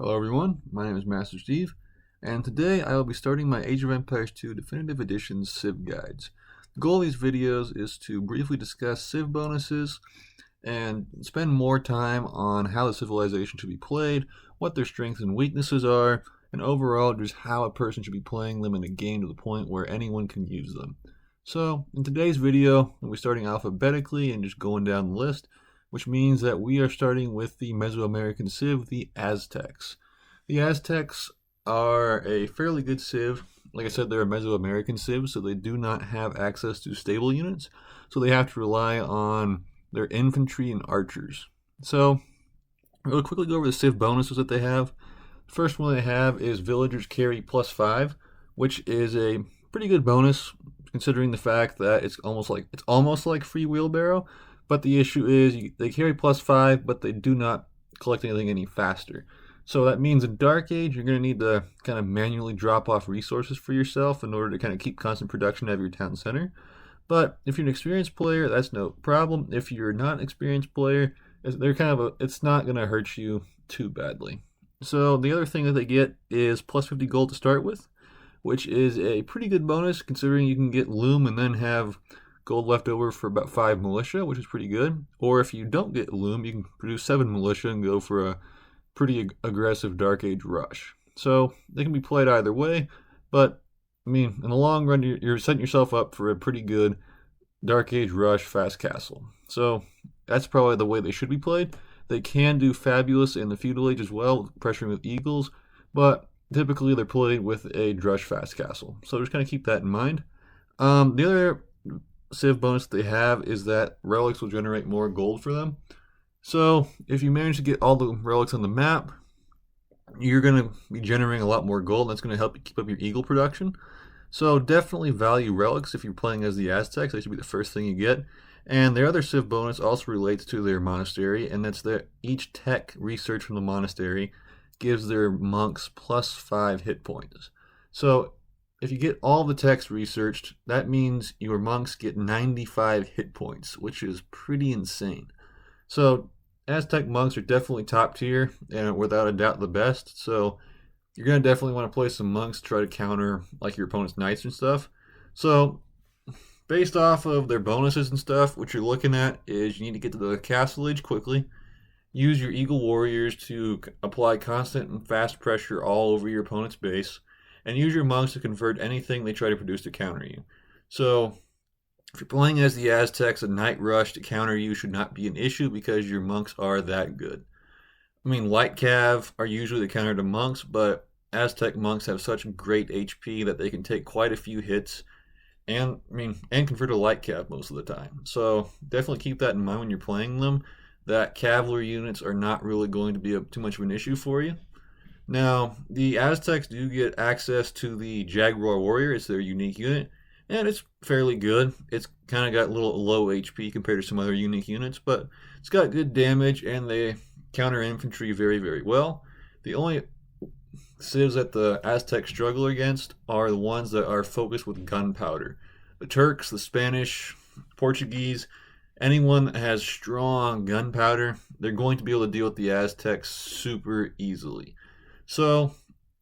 Hello everyone, my name is Master Steve, and today I will be starting my Age of Empires 2 Definitive Edition Civ guides. The goal of these videos is to briefly discuss Civ bonuses and spend more time on how the civilization should be played, what their strengths and weaknesses are, and overall just how a person should be playing them in a game to the point where anyone can use them. So, in today's video, we'll be starting alphabetically and just going down the list, which means that we are starting with the Mesoamerican Civ, the Aztecs. The Aztecs are a fairly good Civ. Like I said, they're a Mesoamerican Civ, so they do not have access to stable units, so they have to rely on their infantry and archers. So, we'll quickly go over the Civ bonuses that they have. The first one they have is Villagers Carry +5, which is a pretty good bonus considering the fact that it's almost like free wheelbarrow. But the issue is they carry +5, but they do not collect anything any faster. So that means in Dark Age, you're going to need to kind of manually drop off resources for yourself in order to kind of keep constant production out of your town center. But if you're an experienced player, that's no problem. If you're not an experienced player, it's not going to hurt you too badly. So the other thing that they get is +50 gold to start with, which is a pretty good bonus considering you can get Loom and then have gold left over for about 5 militia, which is pretty good. Or if you don't get Loom, you can produce 7 militia and go for a pretty aggressive Dark Age rush. So they can be played either way, but I mean, in the long run, you're setting yourself up for a pretty good Dark Age rush fast castle. So that's probably the way they should be played. They can do fabulous in the feudal age as well, pressuring with eagles, but typically they're played with a drush fast castle. So just kind of keep that in mind. The other Civ bonus they have is that relics will generate more gold for them. So if you manage to get all the relics on the map, you're going to be generating a lot more gold, and that's going to help you keep up your eagle production. So definitely value relics if you're playing as the Aztecs. They should be the first thing you get. And their other Civ bonus also relates to their monastery, and that's that each tech research from the monastery gives their monks +5 hit points. So if you get all the techs researched, that means your monks get 95 hit points, which is pretty insane. So Aztec monks are definitely top tier and without a doubt the best. So you're going to definitely want to play some monks to try to counter like your opponent's knights and stuff. So based off of their bonuses and stuff, what you're looking at is you need to get to the castle age quickly. Use your eagle warriors to apply constant and fast pressure all over your opponent's base. And use your monks to convert anything they try to produce to counter you. So if you're playing as the Aztecs, a night rush to counter you should not be an issue because your monks are that good. I mean, light cav are usually the counter to monks, but Aztec monks have such great HP that they can take quite a few hits and convert to light cav most of the time. So definitely keep that in mind when you're playing them, that cavalry units are not really going to be too much of an issue for you. Now, the Aztecs do get access to the Jaguar Warrior. It's their unique unit, and it's fairly good. It's kind of got a little low HP compared to some other unique units, but it's got good damage, and they counter infantry very, very well. The only civs that the Aztecs struggle against are the ones that are focused with gunpowder. The Turks, the Spanish, Portuguese, anyone that has strong gunpowder, they're going to be able to deal with the Aztecs super easily. So,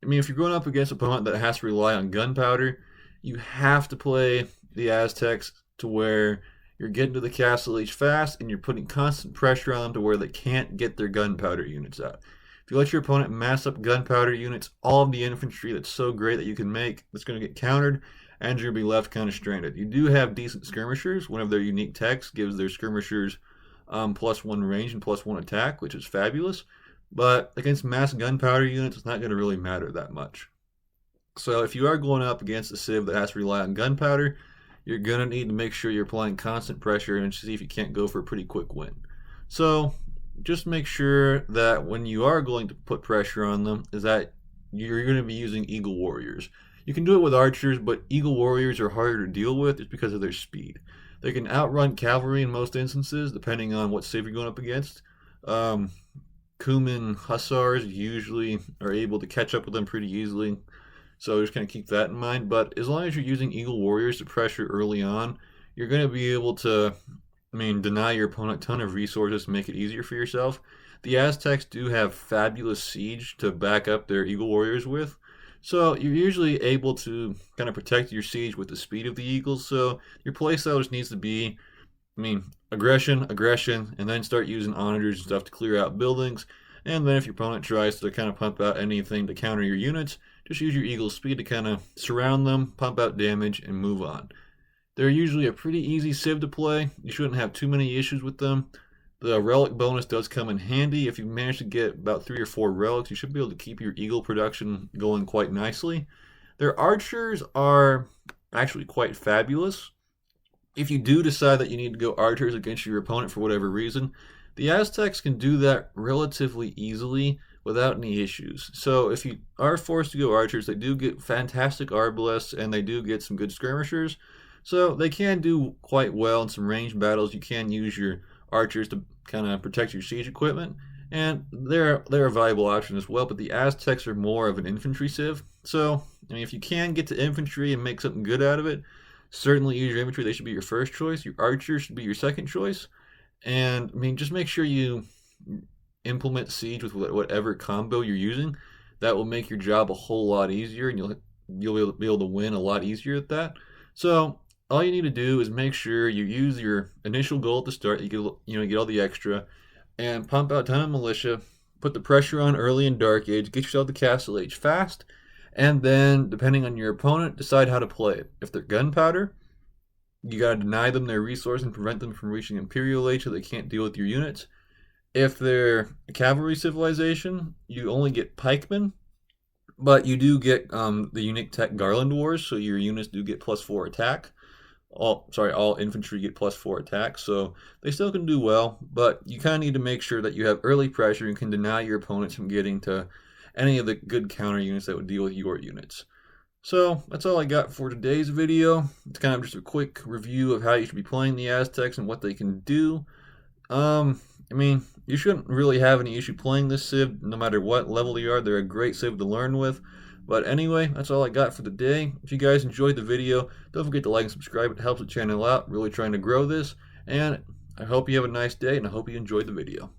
I mean, if you're going up against an opponent that has to rely on gunpowder, you have to play the Aztecs to where you're getting to the castle age fast and you're putting constant pressure on them to where they can't get their gunpowder units out. If you let your opponent mass up gunpowder units, all of the infantry that's so great that you can make, that's going to get countered, and you're going to be left kind of stranded. You do have decent skirmishers. One of their unique techs gives their skirmishers +1 range and +1 attack, which is fabulous. But against mass gunpowder units, it's not going to really matter that much. So if you are going up against a civ that has to rely on gunpowder, you're going to need to make sure you're applying constant pressure and see if you can't go for a pretty quick win. So just make sure that when you are going to put pressure on them, is that you're going to be using eagle warriors. You can do it with archers, but eagle warriors are harder to deal with just because of their speed. They can outrun cavalry in most instances, depending on what civ you're going up against. Cuman hussars usually are able to catch up with them pretty easily, so just kind of keep that in mind. But as long as you're using eagle warriors to pressure early on, you're going to be able to deny your opponent a ton of resources to make it easier for yourself. the Aztecs do have fabulous siege to back up their Eagle Warriors with. So you're usually able to kind of protect your siege with the speed of the Eagles. So your playstyle just needs to be, aggression, aggression, and then start using onagers and stuff to clear out buildings. And then if your opponent tries to kind of pump out anything to counter your units, just use your Eagle's speed to kind of surround them, pump out damage, and move on. They're usually a pretty easy civ to play. You shouldn't have too many issues with them. The relic bonus does come in handy. If you manage to get about 3 or 4 relics, you should be able to keep your Eagle production going quite nicely. Their archers are actually quite fabulous. If you do decide that you need to go archers against your opponent for whatever reason, the Aztecs can do that relatively easily without any issues. So if you are forced to go archers, they do get fantastic arbalists and they do get some good skirmishers. So they can do quite well in some ranged battles. You can use your archers to kind of protect your siege equipment, and they're a viable option as well. But the Aztecs are more of an infantry civ. So if you can get to infantry and make something good out of it, certainly use your infantry. They should be your first choice. Your archers should be your second choice. And just make sure you implement siege with whatever combo you're using. That will make your job a whole lot easier, and you'll be able to win a lot easier at that. So all you need to do is make sure you use your initial goal at the start. You get all the extra, and pump out a ton of militia. Put the pressure on early in Dark Age. Get yourself to Castle Age fast, and then depending on your opponent, decide how to play it. If they're gunpowder, you gotta deny them their resource and prevent them from reaching Imperial Age so they can't deal with your units. If they're a cavalry civilization, you only get pikemen, but you do get the unique tech Garland Wars, so your units do get +4 attack. All infantry get +4 attack, so they still can do well, but you kind of need to make sure that you have early pressure and can deny your opponents from getting to any of the good counter units that would deal with your units. So that's all I got for today's video. It's kind of just a quick review of how you should be playing the Aztecs and what they can do. You shouldn't really have any issue playing this civ, no matter what level you are. They're a great civ to learn with. But anyway, that's all I got for today. If you guys enjoyed the video, don't forget to like and subscribe. It helps the channel out, really trying to grow this. And I hope you have a nice day, and I hope you enjoyed the video.